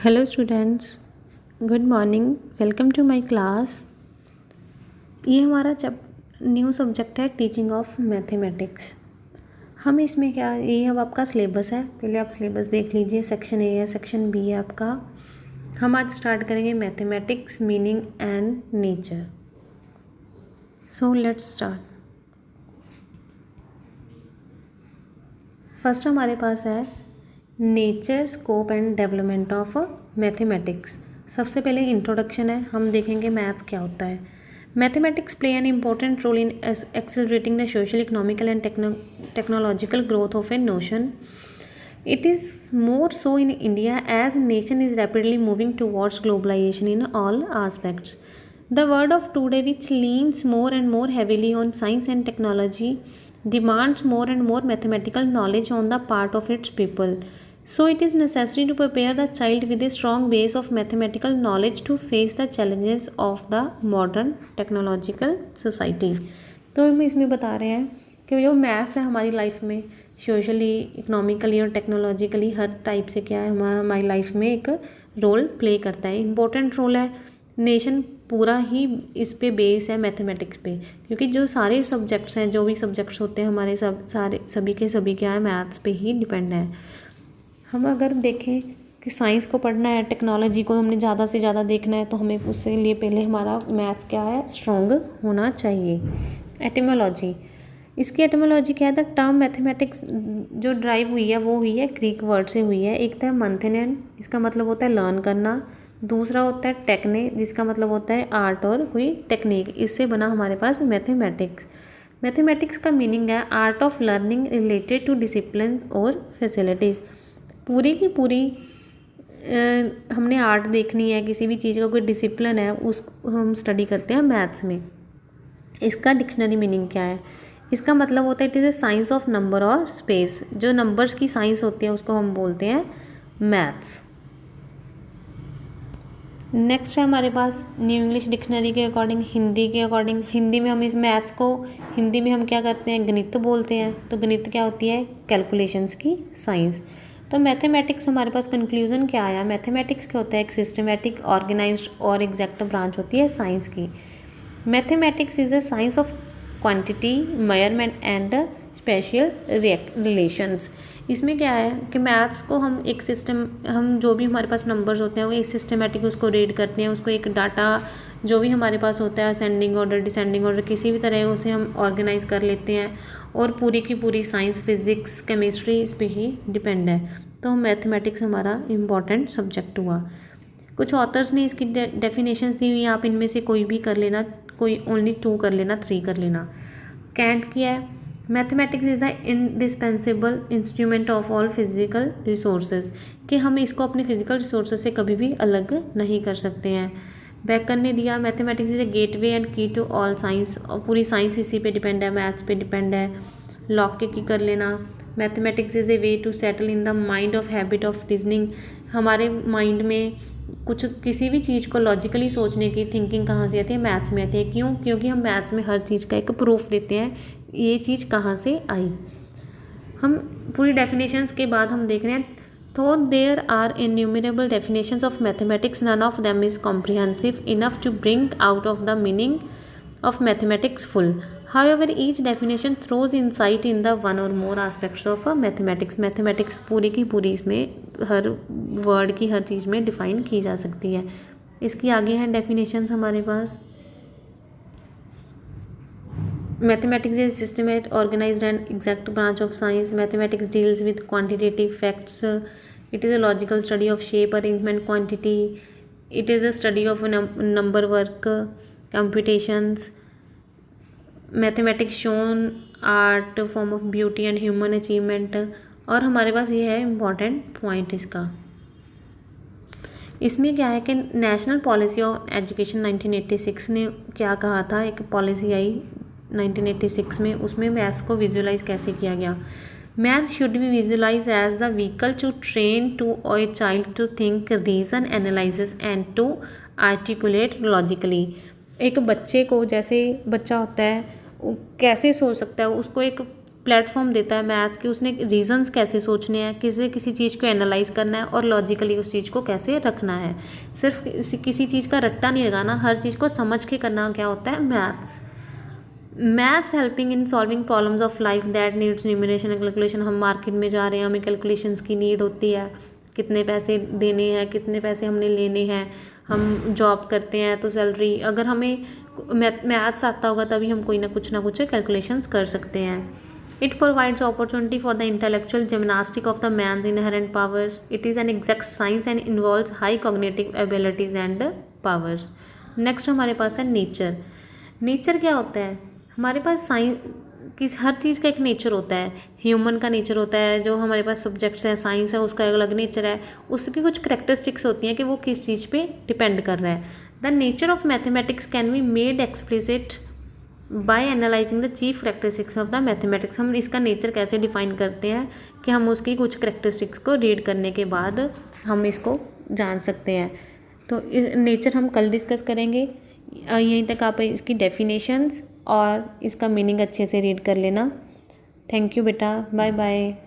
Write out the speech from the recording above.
Hello students, good morning. Welcome to my class. ये हमारा new subject है teaching of mathematics. हम इसमें क्या, ये अब आपका सिलेबस है। पहले आप सिलेबस देख लीजिए। सेक्शन ए है, सेक्शन बी है आपका। हम आज स्टार्ट करेंगे mathematics meaning and nature. So let's start. First हमारे पास है nature, scope and development of mathematics. सबसे पहले इंट्रोडक्शन है, हम देखेंगे मैथ्स क्या होता है। Mathematics play an important role in accelerating the social, economical and technological growth of a nation. It is more so in India as nation is rapidly moving towards globalization in all aspects. The world of today, which leans more and more heavily on science and technology, demands more and more mathematical knowledge on the part of its people. So it is necessary to prepare the child with a strong base of mathematical knowledge to face the challenges of the modern technological society. तो हम इसमें बता रहे हैं कि जो maths है हमारी लाइफ में सोशली, इकोनॉमिकली और टेक्नोलॉजिकली हर टाइप से क्या है हमारी लाइफ में एक रोल प्ले करता है, इम्पोर्टेंट रोल है। नेशन पूरा ही इस पे बेस है मैथमेटिक्स पे, क्योंकि जो सारे सब्जेक्ट्स हैं, जो भी सब्जेक्ट्स होते हैं हमारे सभी के सभी क्या है, मैथ्स पे ही डिपेंड है। हम अगर देखें कि साइंस को पढ़ना है, टेक्नोलॉजी को हमने ज़्यादा से ज़्यादा देखना है, तो हमें उससे लिए पहले हमारा मैथ्स क्या है, स्ट्रॉन्ग होना चाहिए। एटिमोलॉजी, इसकी एटिमोलॉजी क्या है, द टर्म मैथमेटिक्स जो ड्राइव हुई है वो हुई है ग्रीक वर्ड से हुई है। एक था मंथनेन, इसका मतलब होता है लर्न करना। दूसरा होता है टेक्ने, जिसका मतलब होता है आर्ट और कोई टेक्निक। इससे बना हमारे पास मैथमेटिक्स। मैथमेटिक्स का मीनिंग है art of learning related to discipline और फैसिलिटीज़। पूरी की पूरी हमने आर्ट देखनी है, किसी भी चीज़ का कोई डिसिप्लिन है, उसको हम स्टडी करते हैं मैथ्स में। इसका डिक्शनरी मीनिंग क्या है, इसका मतलब होता है it is a science of number और स्पेस। जो नंबर्स की साइंस होती है उसको हम बोलते हैं मैथ्स। नेक्स्ट है हमारे पास न्यू इंग्लिश डिक्शनरी के अकॉर्डिंग, हिंदी के अकॉर्डिंग। हिंदी में हम इस मैथ्स को हिंदी में हम क्या करते हैं, गणित बोलते हैं। तो गणित क्या होती है, कैलकुलेशंस की साइंस। तो मैथमेटिक्स हमारे पास कंक्लूजन क्या आया, मैथमेटिक्स क्या होता है, एक सिस्टमेटिक, ऑर्गेनाइज्ड और एग्जैक्ट ब्रांच होती है साइंस की। Mathematics is a science of quantity, measurement and special relations. इसमें क्या है कि मैथ्स को हम एक सिस्टम, हम जो भी हमारे पास नंबर्स होते हैं वो एक सिस्टमेटिक उसको रीड करते हैं, उसको एक डाटा जो भी हमारे पास होता है असेंडिंग ऑर्डर, डिसेंडिंग ऑर्डर, किसी भी तरह उसे हम ऑर्गेनाइज कर लेते हैं। और पूरी की पूरी साइंस, फिजिक्स, केमिस्ट्री इस पर ही डिपेंड है। तो मैथमेटिक्स हमारा इम्पॉर्टेंट सब्जेक्ट हुआ। कुछ ऑथर्स ने इसकी डेफिनेशंस दी हुई हैं, आप इनमें से कोई भी कर लेना, कोई ओनली 2 कर लेना, 3 कर लेना। कैंट की है, mathematics is the indispensable instrument of all physical resources, कि हम इसको अपने फिजिकल रिसोर्सेज से कभी भी अलग नहीं कर सकते हैं। बेकन ने दिया, mathematics is a gateway and की टू ऑल साइंस, और पूरी साइंस इसी पे डिपेंड है, मैथ्स पे डिपेंड है। लॉक की कर लेना, mathematics is a way to settle in the mind of habit of reasoning. हमारे माइंड में कुछ किसी भी चीज़ को लॉजिकली सोचने की थिंकिंग कहाँ से आती है, मैथ्स में आती है। क्यों, क्योंकि हम मैथ्स में हर चीज़ का एक प्रूफ देते हैं, ये चीज़ कहाँ से आई। हम पूरी डेफिनेशंस के बाद हम देख रहे हैं, though there are innumerable definitions of mathematics, none of them is comprehensive enough to bring out of the meaning of mathematics full. However, each definition throws insight in the one or more aspects of mathematics. Mathematics पूरी की पूरी इसमें हर word की हर चीज़ में define की जा सकती है। इसकी आगे हैं डेफिनेशंस हमारे पास। Mathematics is a systematic, organized and exact branch of science. Mathematics deals with quantitative facts. It is a logical study of shape, arrangement, quantity. It is a study of number work, computations. Mathematics shown art, form of beauty and human achievement. और हमारे पास ये है important point इसका। इसमें क्या है कि national policy of education 1986 ने क्या कहा था, एक पॉलिसी आई 1986 में, उसमें मैथ्स को विजुअलाइज कैसे किया गया। Maths should be visualise as the vehicle to train to a child to think, reason, analysis and to articulate logically. एक बच्चे को, जैसे बच्चा होता है वो कैसे सोच सकता है, उसको एक प्लेटफॉर्म देता है मैथ्स कि उसने रीजंस कैसे सोचने हैं, किसी चीज़ को एनालाइज करना है और लॉजिकली उस चीज़ को कैसे रखना है। सिर्फ किसी चीज़ का रट्टा नहीं लगाना, हर चीज़ को समझ के करना क्या होता है maths. Maths helping in solving problems of life that needs numeration and calculation. हम मार्केट में जा रहे हैं, हमें कैलकुलेशंस की नीड होती है, कितने पैसे देने हैं, कितने पैसे हमने लेने हैं। हम जॉब करते हैं तो सैलरी, अगर हमें मैथ्स आता होगा तभी हम कोई ना कुछ कैलकुलेशंस कर सकते हैं। It provides opportunity for the intellectual gymnastic of the man's inherent powers. It is an exact science and involves high cognitive abilities and powers. Next हमारे पास है नेचर। नेचर क्या होता है? हमारे पास हर चीज़ का एक नेचर होता है। ह्यूमन का नेचर होता है, जो हमारे पास सब्जेक्ट्स हैं, साइंस है, उसका अलग नेचर है। उसकी कुछ करेक्टरिस्टिक्स होती हैं कि वो किस चीज़ पे डिपेंड कर रहा है। The nature of mathematics can be made explicit by analysing the chief characteristics of the mathematics. हम इसका नेचर कैसे डिफाइन करते हैं कि हम उसकी कुछ करेक्टरिस्टिक्स को रीड करने के बाद हम इसको जान सकते हैं। तो नेचर हम कल डिस्कस करेंगे। यहीं तक आप इसकी डेफिनेशंस और इसका मीनिंग अच्छे से रीड कर लेना। थैंक यू बेटा, बाय बाय।